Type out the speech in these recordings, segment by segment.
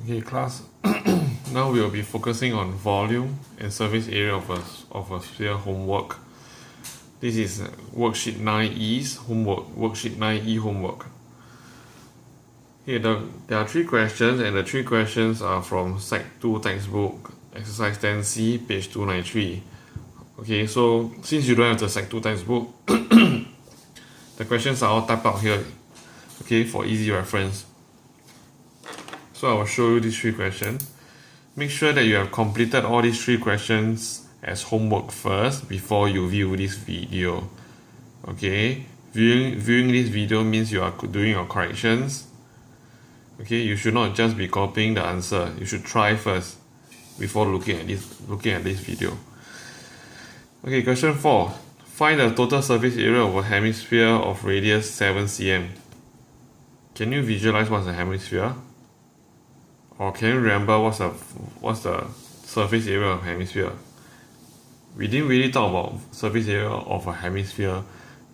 Okay, class. Now we will be focusing on volume and surface area of a sphere homework. This is worksheet 9E's homework, worksheet 9E homework. Here there are 3 questions, and the 3 questions are from Sec 2 textbook, exercise 10C, page 293. Okay, so since you don't have the Sec 2 textbook, the questions are all typed out here, okay, for easy reference. So I will show you these 3 questions. Make sure that you have completed all these 3 questions as homework first before you view this video. Okay, viewing this video means you are doing your corrections. Okay, you should not just be copying the answer. You should try first before looking at this video. Okay, question 4. Find the total surface area of a hemisphere of radius 7 cm. Can you visualize what's a hemisphere? Or can you remember what's the surface area of a hemisphere? We didn't really talk about surface area of a hemisphere.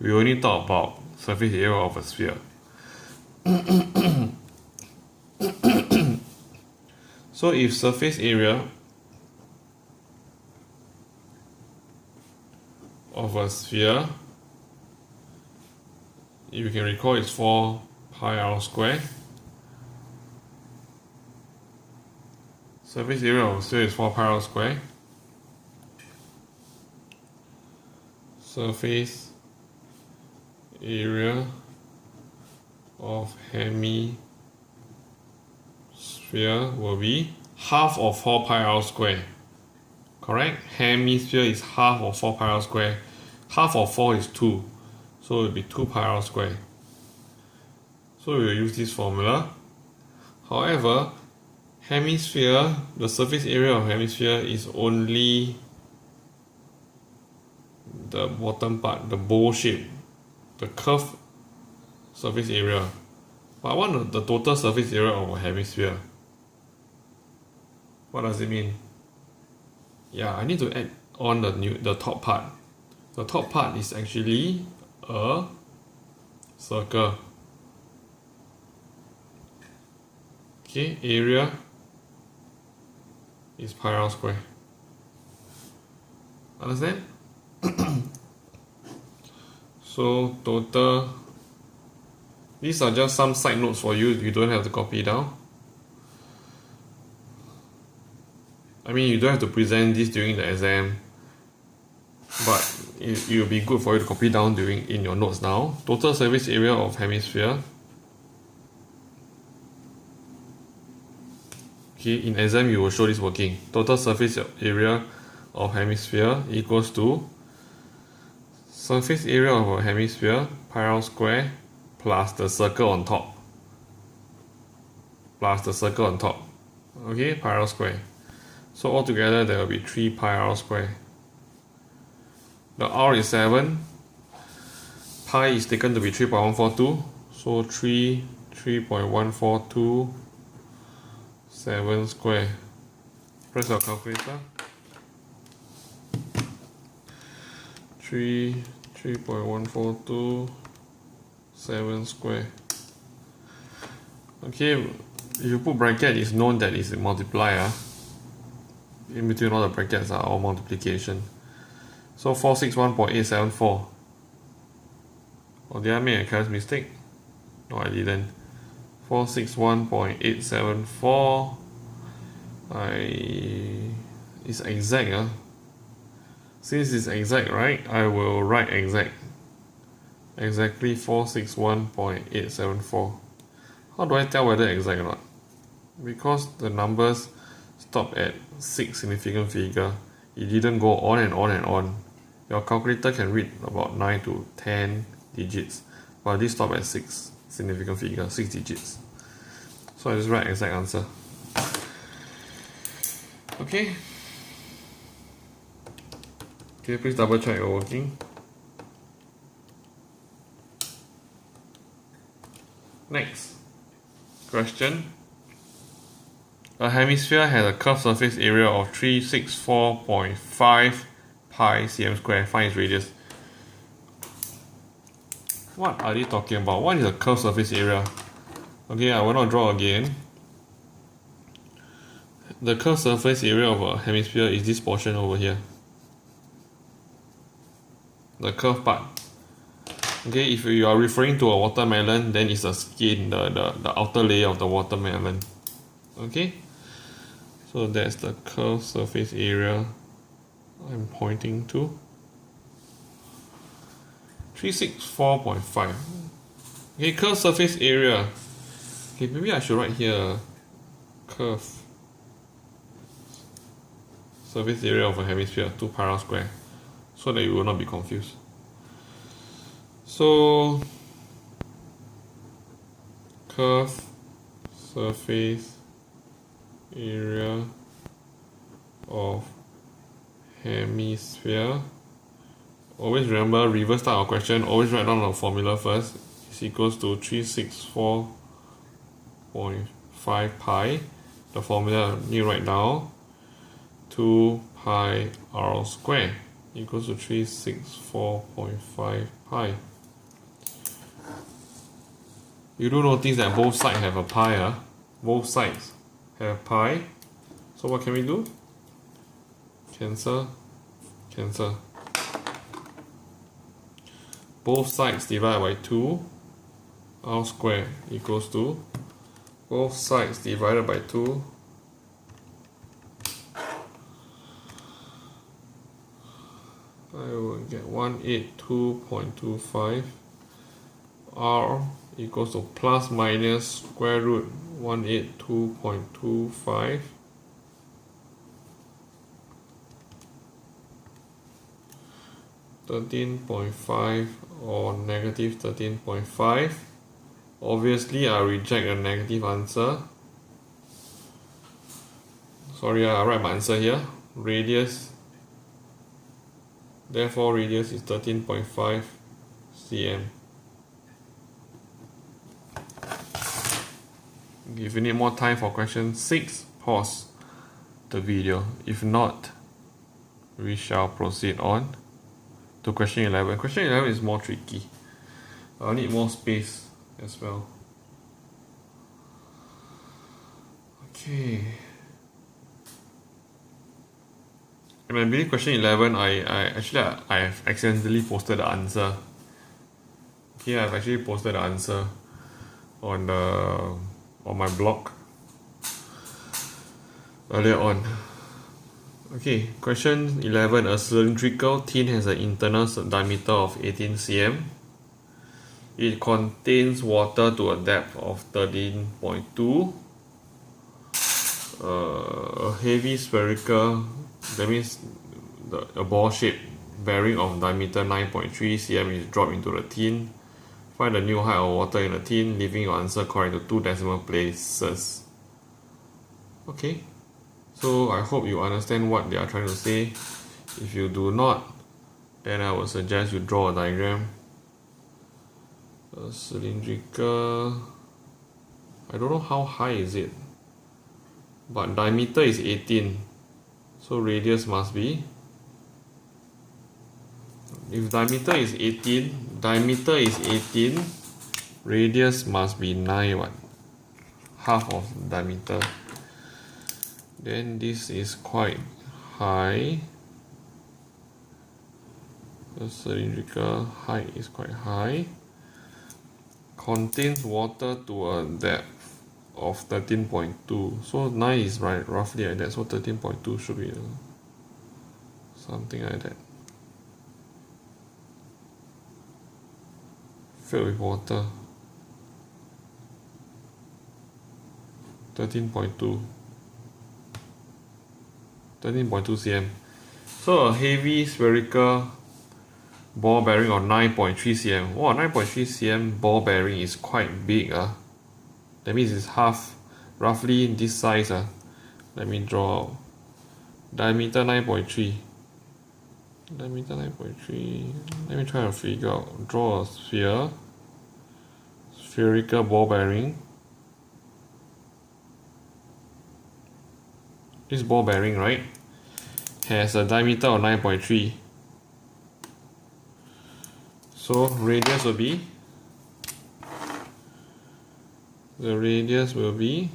We only talked about surface area of a sphere. So if surface area of a sphere, if you can recall, it's 4 pi r square. Surface area of a sphere is 4 pi r square. Surface area of hemisphere will be half of 4 pi r square. Correct? Hemisphere is half of 4 pi r square. Half of 4 is 2. So it will be 2 pi r square. So we will use this formula. However, hemisphere, the surface area of hemisphere is only the bottom part, the bowl shape, the curved surface area. But I want the total surface area of a hemisphere. What does it mean? Yeah, I need to add on the top part. The top part is actually a circle. Okay, area is pi r square. Understand? So total, these are just some side notes for you. You don't have to copy down. I mean, you don't have to present this during the exam, but it will be good for you to copy down in your notes now. Total surface area of hemisphere. Okay, in exam you will show this working. Total surface area of hemisphere equals to surface area of a hemisphere, pi r square, plus the circle on top. Plus the circle on top. Okay, pi r square. So altogether there will be 3 pi r square. The r is 7. Pi is taken to be 3.142. So 3.142 7 square. Press your calculator. 3.142 7 square. Okay, if you put bracket, it's known that it's a multiplier. In between all the brackets are all multiplication. So 461.874. Oh, did I make a careless mistake? No, I didn't. 461.874. It's exact. Since it's exact, right? I will write exact. Exactly 461.874. How do I tell whether exact or not? Because the numbers stop at 6 significant figure. It didn't go on and on and on. Your calculator can read about 9 to 10 digits, but this stop at 6 significant figure, 6 digits. So I just write exact answer. Okay. Okay, please double check your working. Next question. A hemisphere has a curved surface area of 364.5 pi cm square. Find its radius. What are they talking about? What is a curved surface area? Okay, I will not draw again. the curved surface area of a hemisphere is this portion over here. The curved part. Okay, if you are referring to a watermelon, then it's the skin, the outer layer of the watermelon. Okay, so that's the curved surface area I'm pointing to. 364.5. Okay, curved surface area. Okay, maybe I should write here curve surface area of a hemisphere, 2 pi r square, so that you will not be confused. So curve surface area of hemisphere. Always remember, reverse type of question, always write down the formula first. Is equals to 364.5 pi. The formula you write down, 2 pi r square equals to 364.5 pi. You do notice that both sides have a pi, both sides have pi. So what can we do? Cancel, cancel. Both sides divided by 2, r square equals to, both sides divided by 2, I will get 182.25. R equals to plus minus square root 182.25. (13.5) or negative 13.5. Obviously, I reject a negative answer. Sorry, I write my answer here. Radius. Therefore, radius is 13.5 cm. If you need more time for question 6, pause the video. If not, we shall proceed on to question 11. Question 11 is more tricky. I'll need more space as well. Okay. And I believe question 11, I have accidentally posted the answer. Here I've actually posted the answer on my blog earlier on. Okay, question 11. A cylindrical tin has an internal diameter of 18 cm. It contains water to a depth of 13.2. A heavy spherical, that means a ball shape bearing of diameter 9.3 cm is dropped into the tin. Find the new height of water in the tin, leaving your answer correct to 2 decimal places. Okay, so I hope you understand what they are trying to say. If you do not, then I would suggest you draw a diagram. A cylindrical, I don't know how high is it, but diameter is 18, so radius must be, if diameter is 18, radius must be 9, what? Half of diameter. Then this is quite high. The cylindrical height is quite high. Contains water to a depth of 13.2. So 9 is right, roughly like that. So 13.2 should be something like that. Filled with water. 13.2 cm. So a heavy spherical ball bearing of 9.3 cm. Wow, 9.3 cm ball bearing is quite big. That means it's half, roughly this size. Let me draw diameter 9.3. Diameter 9.3. Let me try to figure out. Draw a sphere. Spherical ball bearing. This ball bearing, right, has a diameter of 9.3. So radius will be, the radius will be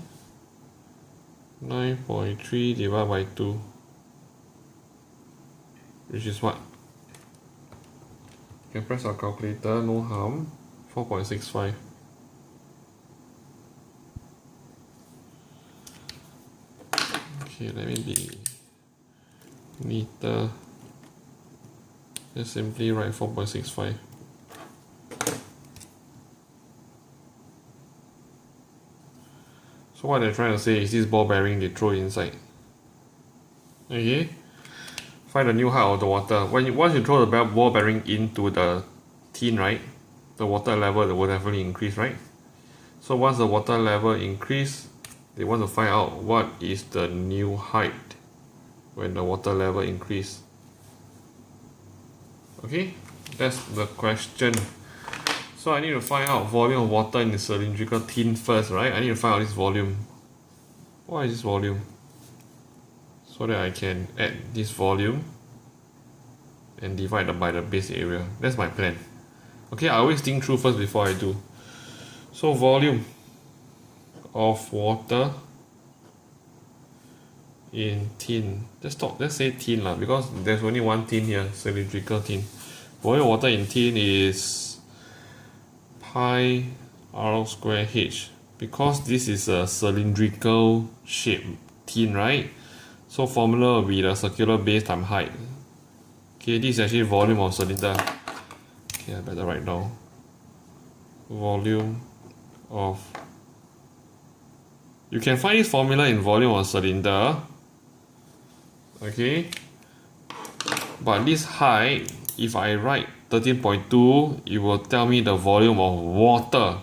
9.3 divided by 2, which is what? You can press our calculator, no harm. 4.65. Okay, let me be neater. Just simply write 4.65. So what they're trying to say is this ball bearing they throw inside. Okay? Find the new height of the water. Once you throw the ball bearing into the tin, right? The water level will definitely increase, right? So once the water level increase, they want to find out what is the new height when the water level increase. Okay? That's the question. So I need to find out volume of water in the cylindrical tin first, right? I need to find out this volume. What is this volume? So that I can add this volume and divide by the base area. That's my plan. Okay, I always think through first before I do. So volume of water in tin. Let's say tin lah, because there's only one tin here, cylindrical tin. Volume of water in tin is pi r square h, because this is a cylindrical shape tin, right? So formula will be the circular base times height. Okay, this is actually volume of cylinder. Okay, I better write down volume of. You can find this formula in volume of cylinder. Okay, but this height, if I write 13.2, it will tell me the volume of water.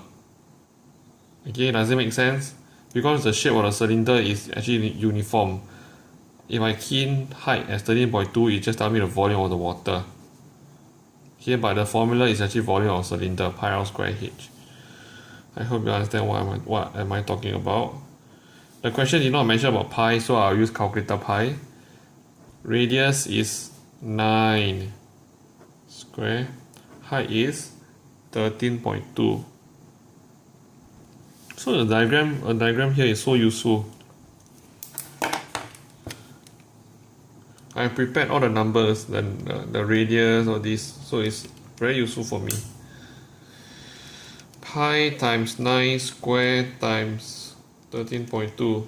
Okay, does it make sense? Because the shape of the cylinder is actually uniform. If I key in height as 13.2, it just tells me the volume of the water. Okay, but the formula is actually volume of cylinder, pi r square h. I hope you understand what am I talking about. The question did not mention about pi, so I'll use calculator pi. Radius is 9 square, height is 13.2. So a diagram here is so useful. I prepared all the numbers, the radius, all this, so it's very useful for me. Pi times 9 square times 13.2.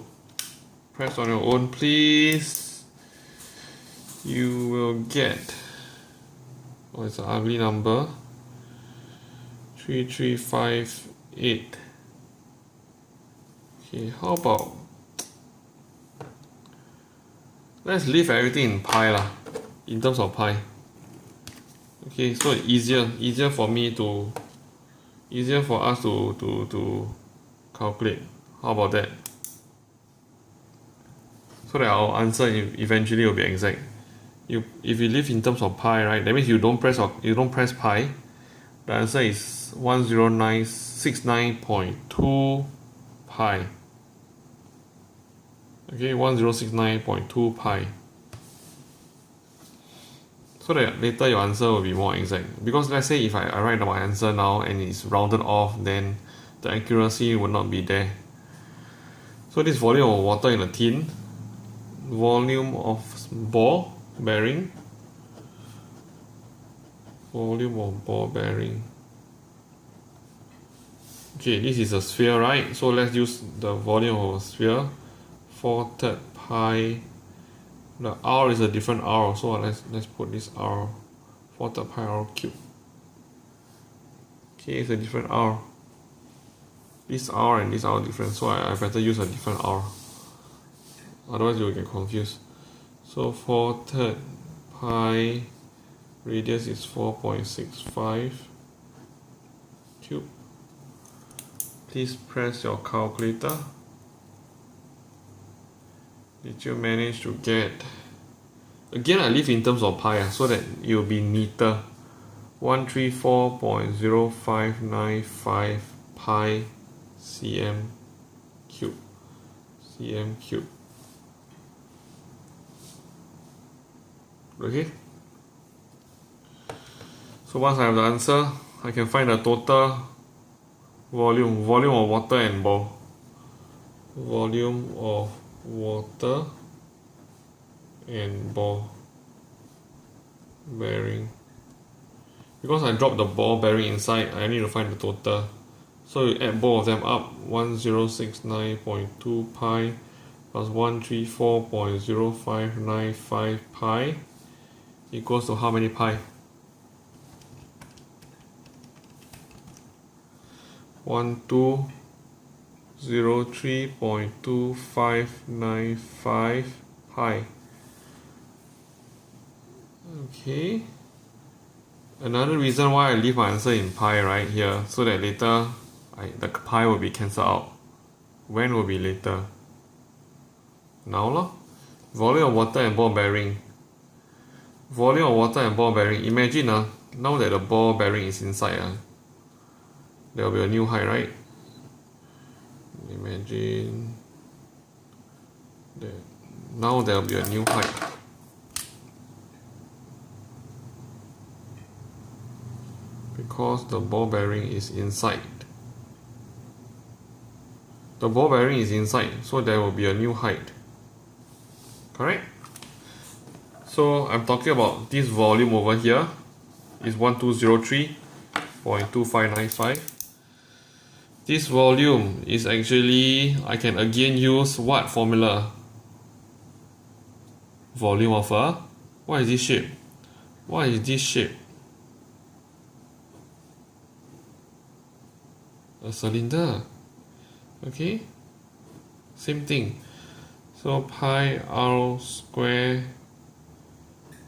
Press on your own, please. You will get, oh, it's an ugly number, 3358. Okay, how about, let's leave everything in pi lah, in terms of pi. Okay, so easier for us to calculate. How about that? So that our answer eventually will be exact. If you live in terms of pi, right, that means you don't press pi. The answer is 1069.2 pi. Okay, 1069.2 pi. So that later your answer will be more exact. Because let's say if I write my answer now and it's rounded off, then the accuracy will not be there. So this volume of water in a tin, volume of ball bearing, volume of ball bearing. Okay, this is a sphere, right? So let's use the volume of a sphere. 4/3 pi. The r is a different r, so let's put this r. 4/3 pi r cube. Okay, it's a different r. This r and this r are different, so I better use a different r. Otherwise you will get confused. So 4/3 pi, radius is 4.65 cube. Please press your calculator. Did you manage to get? Again, I leave in terms of pi so that it will be neater. 134.0595 pi cm cube. Okay. So once I have the answer, I can find the total volume of water and ball. Volume of water and ball bearing. Because I dropped the ball bearing inside, I need to find the total. So you add both of them up, 1069.2 pi plus 134.0595 pi equals to how many pi? 1203.2595 pi. Okay. Another reason why I leave my answer in pi right here, so that later the pi will be cancelled out. When will be later? Now lor. Volume of water and ball bearing. Volume of water and ball bearing. Imagine now that the ball bearing is inside, there will be a new height, right? Imagine that now there will be a new height. Because the ball bearing is inside. The ball bearing is inside, so there will be a new height. Correct? So I'm talking about this volume over here is 1203.2595. This volume is actually, I can again use what formula? Volume of a, what is this shape? What is this shape? A cylinder. Okay, same thing. So pi r square,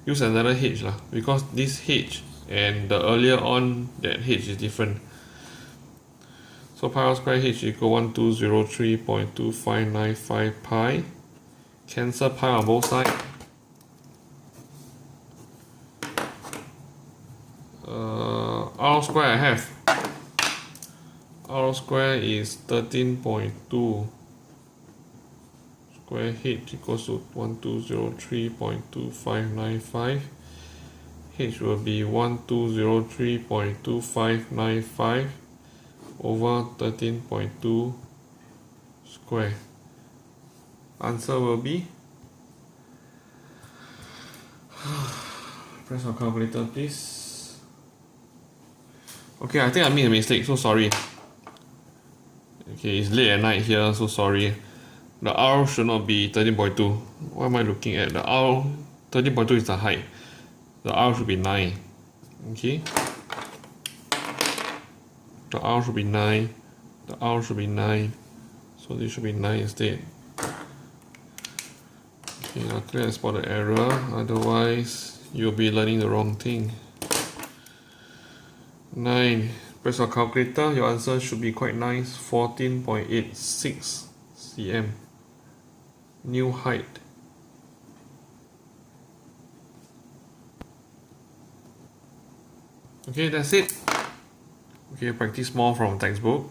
use another h lah, because this h and the earlier on that h is different. So pi r square h equal 1203.2595 pi. Cancel pi on both sides. R square I have. R square is 13.2. Square h equals to 1203.2595. H will be 1203.2595 over 13.2 square. Answer will be, press our calculator please. Okay, I think I made a mistake, so sorry. Okay, it's late at night here, so sorry. The R should not be 13.2. What am I looking at? The R, 13.2 is the height. The R should be 9. Okay. The R should be 9. The R should be 9. So this should be 9 instead. Okay, I'll clear and spot the error. Otherwise, you'll be learning the wrong thing. 9. Press your calculator. Your answer should be quite nice. 14.86 cm. New height. Okay, that's it. Okay, practice more from textbook.